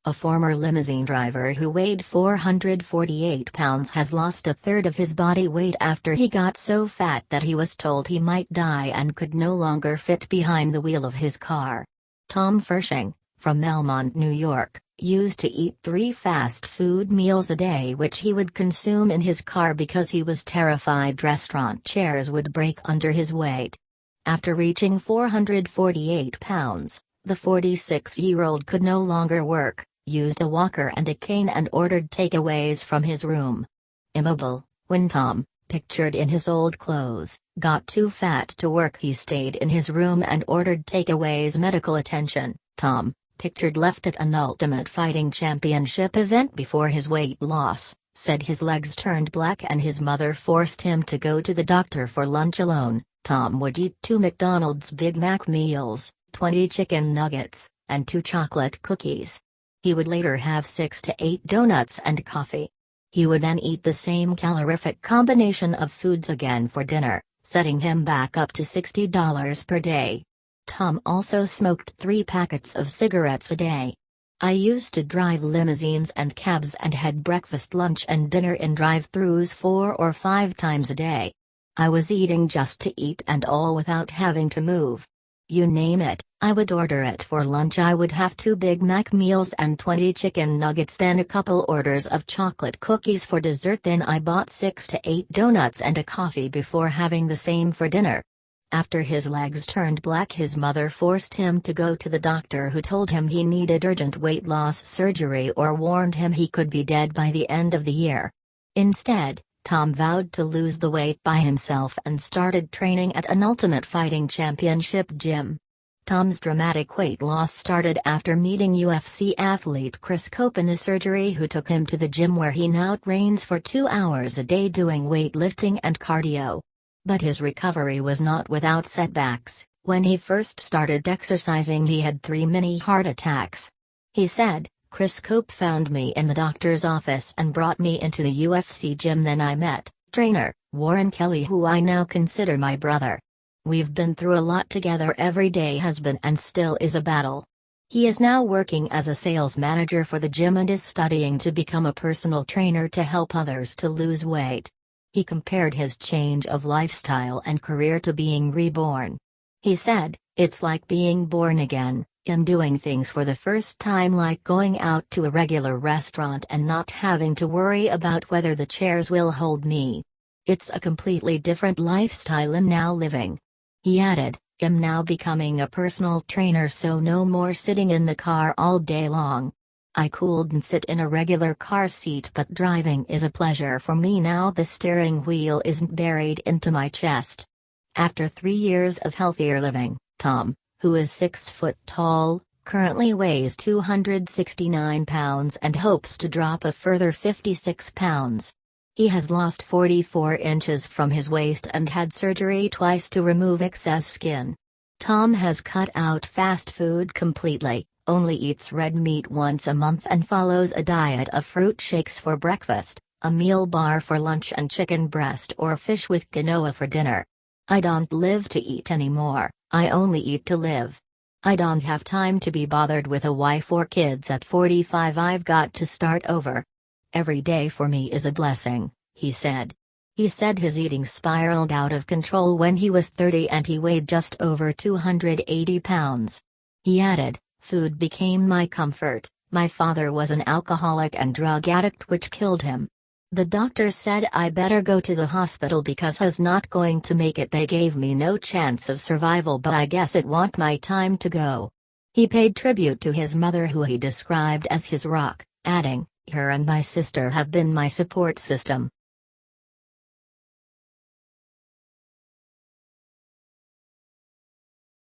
A former limousine driver who weighed 448 pounds has lost a third of his body weight after he got so fat that he was told he might die and could no longer fit behind the wheel of his car. Tom Fershing, from Melmont, New York, used to eat 3 fast food meals a day which he would consume in his car because he was terrified restaurant chairs would break under his weight. After reaching 448 pounds, the 46-year-old could no longer work, used a walker and a cane and ordered takeaways from his room. Immobile, when Tom, pictured in his old clothes, got too fat to work, he stayed in his room and ordered takeaways. Medical attention. Tom, pictured left at an Ultimate Fighting Championship event before his weight loss, said his legs turned black and his mother forced him to go to the doctor for lunch alone. Tom would eat 2 McDonald's Big Mac meals, 20 chicken nuggets, and 2 chocolate cookies. He would later have 6 to 8 donuts and coffee. He would then eat the same calorific combination of foods again for dinner, setting him back up to $60 per day. Tom also smoked 3 packets of cigarettes a day. I used to drive limousines and cabs and had breakfast, lunch and dinner in drive-thrus 4 or 5 times a day. I was eating just to eat and all without having to move. You name it, I would order it. For lunch I would have 2 Big Mac meals and 20 chicken nuggets, then a couple orders of chocolate cookies for dessert, then I bought 6 to 8 donuts and a coffee before having the same for dinner. After his legs turned black, his mother forced him to go to the doctor, who told him he needed urgent weight loss surgery or warned him he could be dead by the end of the year. Instead, Tom vowed to lose the weight by himself and started training at an Ultimate Fighting Championship gym. Tom's dramatic weight loss started after meeting UFC athlete Chris Cope in the surgery, who took him to the gym where he now trains for 2 hours a day doing weightlifting and cardio. But his recovery was not without setbacks. When he first started exercising, he had 3 mini heart attacks. He said, "Chris Cope found me in the doctor's office and brought me into the UFC gym. Then I met trainer Warren Kelly, who I now consider my brother. We've been through a lot together. Every day has been and still is a battle." He is now working as a sales manager for the gym and is studying to become a personal trainer to help others to lose weight. He compared his change of lifestyle and career to being reborn. He said, "It's like being born again. I'm doing things for the first time, like going out to a regular restaurant and not having to worry about whether the chairs will hold me. It's a completely different lifestyle I'm now living." He added, "I'm now becoming a personal trainer, so no more sitting in the car all day long. I couldn't sit in a regular car seat, but driving is a pleasure for me now. The steering wheel isn't buried into my chest." After 3 years of healthier living, Tom, who is 6 foot tall, currently weighs 269 pounds and hopes to drop a further 56 pounds. He has lost 44 inches from his waist and had surgery twice to remove excess skin. Tom has cut out fast food completely, only eats red meat once a month and follows a diet of fruit shakes for breakfast, a meal bar for lunch and chicken breast or fish with quinoa for dinner. "I don't live to eat anymore, I only eat to live. I don't have time to be bothered with a wife or kids at 45. I've got to start over. Every day for me is a blessing," he said. He said his eating spiraled out of control when he was 30 and he weighed just over 280 pounds. He added, "Food became my comfort. My father was an alcoholic and drug addict, which killed him. The doctor said I better go to the hospital because I was not going to make it. They gave me no chance of survival, but I guess it wasn't my time to go." He paid tribute to his mother, who he described as his rock, adding, "Her and my sister have been my support system.